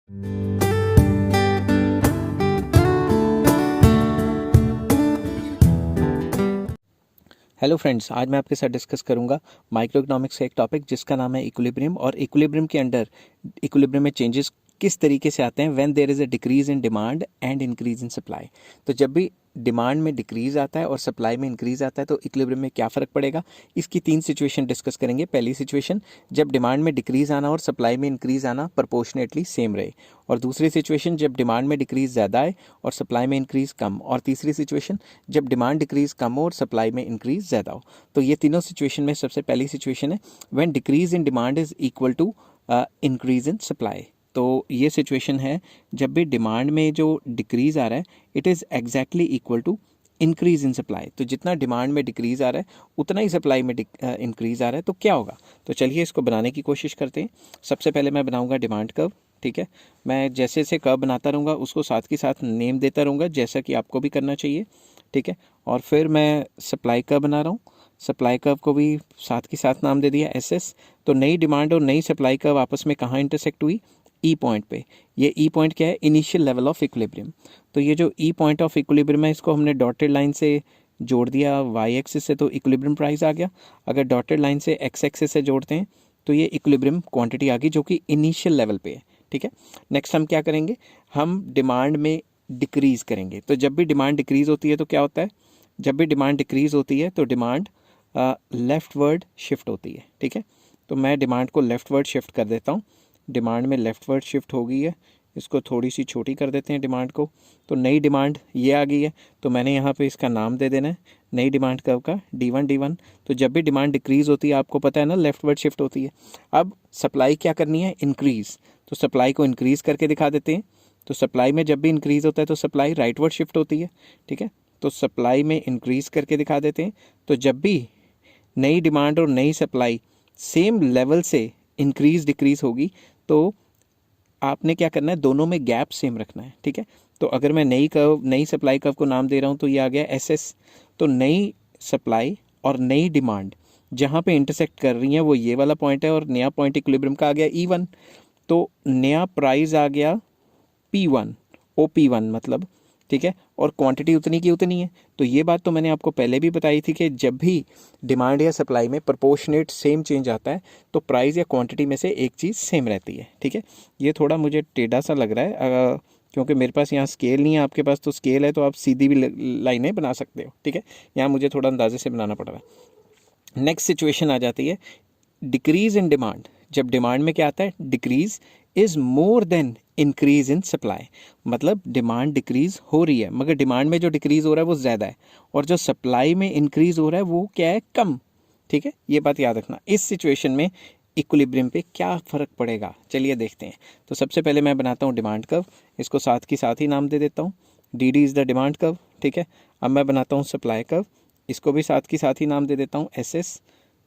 Hello friends, आज मैं आपके साथ डिस्कस करूंगा माइक्रो इकोनॉमिक्स का एक टॉपिक जिसका नाम है इक्विलिब्रियम। और इक्विलिब्रियम के अंडर इक्विलिब्रियम में चेंजेस किस तरीके से आते हैं when there is a decrease in demand and increase in supply. तो जब भी डिमांड में डिक्रीज आता है और सप्लाई में इंक्रीज आता है तो इक्विलिब्रियम में क्या फ़र्क पड़ेगा, इसकी 3 सिचुएशन डिस्कस करेंगे। पहली सिचुएशन, जब डिमांड में डिक्रीज आना और सप्लाई में इंक्रीज आना प्रोपोर्शनेटली सेम रहे। और दूसरी सिचुएशन, जब डिमांड में डिक्रीज ज़्यादा आए और सप्लाई में इंक्रीज कम। और तीसरी सिचुएशन, जब डिमांड डिक्रीज कम हो और सप्लाई में इंक्रीज ज़्यादा हो। तो ये तीनों सिचुएशन में सबसे पहली सिचुएशन है when decrease in demand is equal to increase in supply. तो ये सिचुएशन है जब भी डिमांड में जो डिक्रीज आ रहा है it is exactly equal to increase in supply. तो जितना डिमांड में डिक्रीज आ रहा है उतना ही सप्लाई में इंक्रीज आ रहा है। तो क्या होगा, तो चलिए इसको बनाने की कोशिश करते हैं। सबसे पहले मैं बनाऊंगा डिमांड कर्व। ठीक है, मैं जैसे जैसे कर्व बनाता रहूँगा उसको साथ के साथ नेम देता रहूँगा, जैसा कि आपको भी करना चाहिए। ठीक है, और फिर मैं सप्लाई कर्व बना रहा हूँ। सप्लाई कर्व को भी साथ के साथ नाम दे दिया SS। तो नई डिमांड और नई सप्लाई कर्व आपस में कहाँ इंटरसेक्ट हुई, ई पॉइंट पे। ये ई पॉइंट क्या है, इनिशियल लेवल ऑफ इक्विलिब्रियम। तो ये जो ई पॉइंट ऑफ इक्विलिब्रियम है इसको हमने डॉटेड लाइन से जोड़ दिया वाई एक्सिस से, तो इक्विलिब्रियम प्राइस आ गया। अगर डॉटेड लाइन से एक्स एक्सिस से जोड़ते हैं तो ये इक्विलिब्रियम क्वांटिटी आ गई जो कि इनिशियल लेवल पे है। ठीक है, नेक्स्ट हम क्या करेंगे, हम डिमांड में डिक्रीज करेंगे। तो जब भी डिमांड डिक्रीज होती है तो क्या होता है, जब भी डिमांड डिक्रीज होती है तो डिमांड लेफ्ट वर्ड शिफ्ट होती है। ठीक है, तो मैं डिमांड को लेफ्ट वर्ड शिफ्ट कर देता हूँ। डिमांड में लेफ्ट वर्ड शिफ्ट हो गई है, इसको थोड़ी सी छोटी कर देते हैं डिमांड को। तो नई डिमांड ये आ गई है, तो मैंने यहाँ पे इसका नाम दे देना है नई डिमांड कर्व का D1 तो जब भी डिमांड डिक्रीज होती है आपको पता है ना लेफ्ट वर्ड शिफ्ट होती है। अब सप्लाई क्या करनी है, इंक्रीज। तो सप्लाई को इंक्रीज करके दिखा देते हैं। तो सप्लाई में जब भी इंक्रीज होता है तो सप्लाई राइट वर्ड शिफ्ट होती है। ठीक है, तो सप्लाई में इंक्रीज करके दिखा देते हैं। तो जब भी नई डिमांड और नई सप्लाई सेम लेवल से इंक्रीज डिक्रीज होगी तो आपने क्या करना है, दोनों में गैप सेम रखना है। ठीक है, तो अगर मैं नई सप्लाई कर्व को नाम दे रहा हूँ तो ये आ गया SS। तो नई सप्लाई और नई डिमांड जहाँ पे इंटरसेक्ट कर रही हैं वो ये वाला पॉइंट है और नया पॉइंट इक्विलिब्रियम का आ गया E1। तो नया प्राइस आ गया P1 OP1 मतलब। ठीक है, और क्वांटिटी उतनी की उतनी है। तो ये बात तो मैंने आपको पहले भी बताई थी कि जब भी डिमांड या सप्लाई में प्रोपोर्शनेट सेम चेंज आता है तो प्राइस या क्वांटिटी में से एक चीज़ सेम रहती है। ठीक है, ये थोड़ा मुझे टेढ़ा सा लग रहा है क्योंकि मेरे पास यहाँ स्केल नहीं है, आपके पास तो स्केल है तो आप सीधी भी लाइनें बना सकते हो। ठीक है, यहाँ मुझे थोड़ा अंदाजे से बनाना पड़ रहा है। नेक्स्ट सिचुएशन आ जाती है डिक्रीज इन डिमांड। जब डिमांड में क्या आता है, decrease is more than increase in supply. मतलब डिमांड डिक्रीज हो रही है मगर डिमांड में जो डिक्रीज हो रहा है वो ज़्यादा है और जो सप्लाई में इंक्रीज हो रहा है वो क्या है, कम। ठीक है, ये बात याद रखना। इस सिचुएशन में इक्विलिब्रियम पे क्या फ़र्क पड़ेगा, चलिए देखते हैं। तो सबसे पहले मैं बनाता हूँ डिमांड कर्व, इसको साथ के साथ ही नाम दे देता हूँ DD is the demand curve. ठीक है, अब मैं बनाता हूँ सप्लाई कर्व, इसको भी साथ के साथ ही नाम दे देता हूँ SS।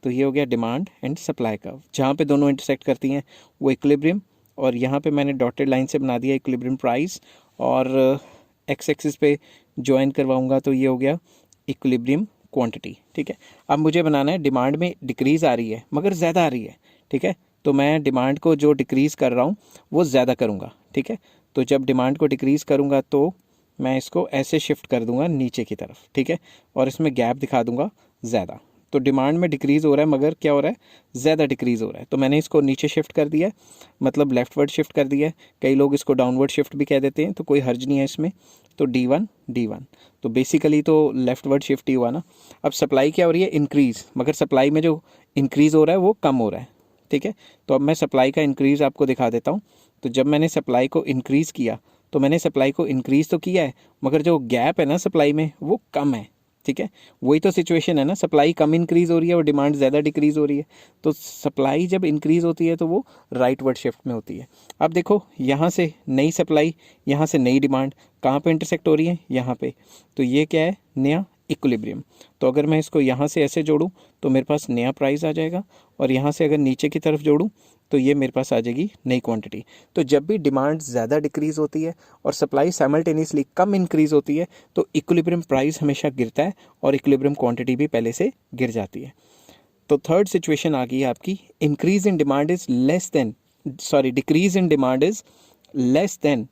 तो ये हो गया डिमांड एंड सप्लाई कर्व, जहाँ पे दोनों इंटरसेक्ट करती हैं वो इक्विलिब्रियम। और यहाँ पे मैंने डॉटेड लाइन से बना दिया इक्विलिब्रियम प्राइस और एक्स एक्सिस पे ज्वाइन करवाऊंगा तो ये हो गया इक्विलिब्रियम क्वांटिटी। ठीक है, अब मुझे बनाना है डिमांड में डिक्रीज़ आ रही है मगर ज़्यादा आ रही है। ठीक है, तो मैं डिमांड को जो डिक्रीज़ कर रहा हूँ वो ज़्यादा करूँगा। ठीक है, तो जब डिमांड को डिक्रीज़ करूँगा तो मैं इसको ऐसे शिफ्ट कर दूंगा नीचे की तरफ। ठीक है, और इसमें गैप दिखा दूंगा ज़्यादा। तो डिमांड में डिक्रीज़ हो रहा है मगर क्या हो रहा है, ज़्यादा डिक्रीज़ हो रहा है। तो मैंने इसको नीचे शिफ्ट कर दिया है, मतलब लेफ्टवर्ड शिफ्ट कर दिया है। कई लोग इसको डाउनवर्ड शिफ्ट भी कह देते हैं, तो कोई हर्ज नहीं है इसमें। तो D1 तो बेसिकली तो लेफ्टवर्ड शिफ्ट ही हुआ ना। अब सप्लाई क्या हो रही है, इंक्रीज़, मगर सप्लाई में जो इंक्रीज़ हो रहा है वो कम हो रहा है। ठीक है, तो अब मैं सप्लाई का इंक्रीज़ आपको दिखा देता हूँ। तो जब मैंने सप्लाई को इंक्रीज़ किया तो मैंने सप्लाई को इंक्रीज़ तो किया है मगर जो गैप है ना सप्लाई में वो कम है। ठीक है, वही तो सिचुएशन है ना, सप्लाई कम इंक्रीज़ हो रही है और डिमांड ज़्यादा डिक्रीज़ हो रही है। तो सप्लाई जब इंक्रीज़ होती है तो वो राइट वर्ड शिफ्ट में होती है। अब देखो यहाँ से नई सप्लाई, यहाँ से नई डिमांड कहाँ पे इंटरसेक्ट हो रही है, यहाँ पे। तो ये क्या है, नया इक्विलिब्रियम। तो अगर मैं इसको यहाँ से ऐसे जोड़ूँ तो मेरे पास नया प्राइस आ जाएगा और यहाँ से अगर नीचे की तरफ जोड़ूँ तो ये मेरे पास आ जाएगी नई क्वांटिटी। तो जब भी डिमांड ज़्यादा डिक्रीज़ होती है और सप्लाई साइमल्टेनियसली कम इंक्रीज़ होती है तो इक्विलिब्रियम प्राइस हमेशा गिरता है और इक्विलिब्रियम क्वांटिटी भी पहले से गिर जाती है। तो थर्ड सिचुएशन आ गई है आपकी, increase in demand is less than, sorry, decrease in demand is less than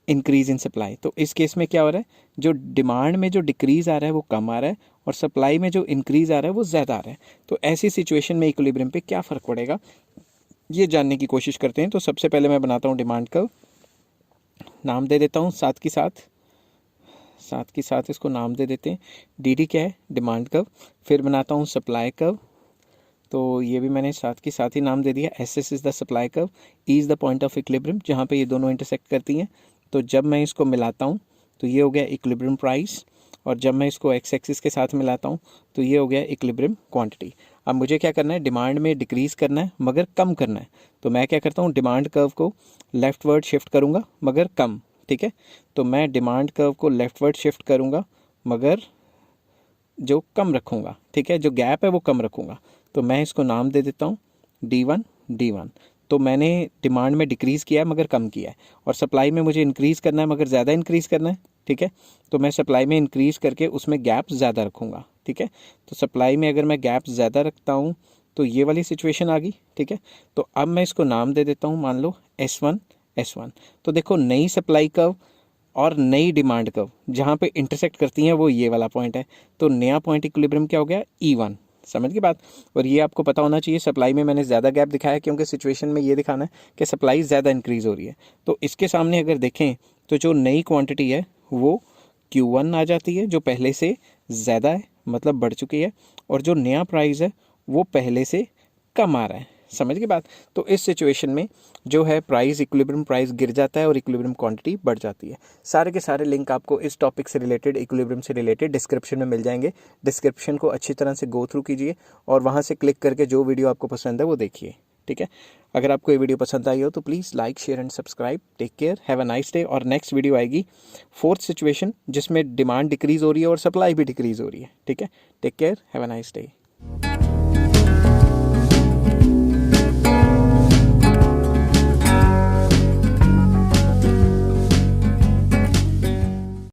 increase in supply. तो इस केस में क्या हो रहा है, जो डिमांड में जो डिक्रीज आ रहा है वो कम आ रहा है और सप्लाई में जो इंक्रीज आ रहा है वो ज़्यादा आ रहा है। तो ऐसी सिचुएशन में इक्विलिब्रियम पे क्या फ़र्क पड़ेगा ये जानने की कोशिश करते हैं। तो सबसे पहले मैं बनाता हूँ डिमांड कर्व, नाम दे देता हूँ साथ के साथ इसको नाम दे देते हैं, डी डी क्या है, डिमांड कर्व। फिर बनाता हूँ सप्लाई कर्व, तो ये भी मैंने साथ ही नाम दे दिया, S S is the supply curve, E is the point of equilibrium जहाँ पे ये दोनों इंटरसेक्ट करती हैं। तो जब मैं इसको मिलाता हूँ तो ये हो गया इक्विलिब्रियम प्राइस, और जब मैं इसको एक्स एक्सिस के साथ मिलाता हूँ तो ये हो गया इक्विलिब्रियम क्वांटिटी। अब मुझे क्या करना है, डिमांड में डिक्रीज़ करना है मगर कम करना है। तो मैं क्या करता हूँ, डिमांड कर्व को लेफ्टवर्ड शिफ्ट करूँगा मगर कम, ठीक है। तो मैं डिमांड कर्व को लेफ्टवर्ड शिफ्ट करूँगा मगर जो कम रखूँगा, ठीक है, जो गैप है वो कम रखूँगा। तो मैं इसको नाम दे देता हूँ D1। तो मैंने डिमांड में डिक्रीज़ किया है मगर कम किया है, और सप्लाई में मुझे इंक्रीज़ करना है मगर ज़्यादा इंक्रीज़ करना है, ठीक है। तो मैं सप्लाई में इंक्रीज़ करके उसमें गैप ज़्यादा रखूँगा, ठीक है। तो सप्लाई में अगर मैं गैप ज़्यादा रखता हूँ तो ये वाली सिचुएशन आ गई, ठीक है। तो अब मैं इसको नाम दे देता हूँ, मान लो S1। तो देखो नई सप्लाई कर्व और नई डिमांड कर्व जहाँ पे इंटरसेक्ट करती हैं वो ये वाला पॉइंट है। तो नया पॉइंट इक्विलिब्रियम क्या हो गया, E1। समझ की बात। और ये आपको पता होना चाहिए, सप्लाई में मैंने ज़्यादा गैप दिखाया क्योंकि सिचुएशन में ये दिखाना है कि सप्लाई ज़्यादा इंक्रीज़ हो रही है। तो इसके सामने अगर देखें तो जो नई क्वांटिटी है वो Q1 आ जाती है, जो पहले से ज़्यादा है मतलब बढ़ चुकी है, और जो नया प्राइस है वो पहले से कम आ रहा है। समझ की बात। तो इस सिचुएशन में जो है प्राइस, इक्विलिब्रियम प्राइस गिर जाता है और इक्विलिब्रियम क्वांटिटी बढ़ जाती है। सारे के सारे लिंक आपको इस टॉपिक से रिलेटेड, इक्विलिब्रियम से रिलेटेड डिस्क्रिप्शन में मिल जाएंगे। डिस्क्रिप्शन को अच्छी तरह से गो थ्रू कीजिए और वहाँ से क्लिक करके जो वीडियो आपको पसंद है वो देखिए, ठीक है। अगर आपको ये वीडियो पसंद आई हो तो please like, share and subscribe. Take care, have a nice day. और नेक्स्ट वीडियो आएगी फोर्थ सिचुएशन जिसमें डिमांड डिक्रीज़ हो रही है और सप्लाई भी डिक्रीज़ हो रही है, ठीक है। Take care, have a nice day.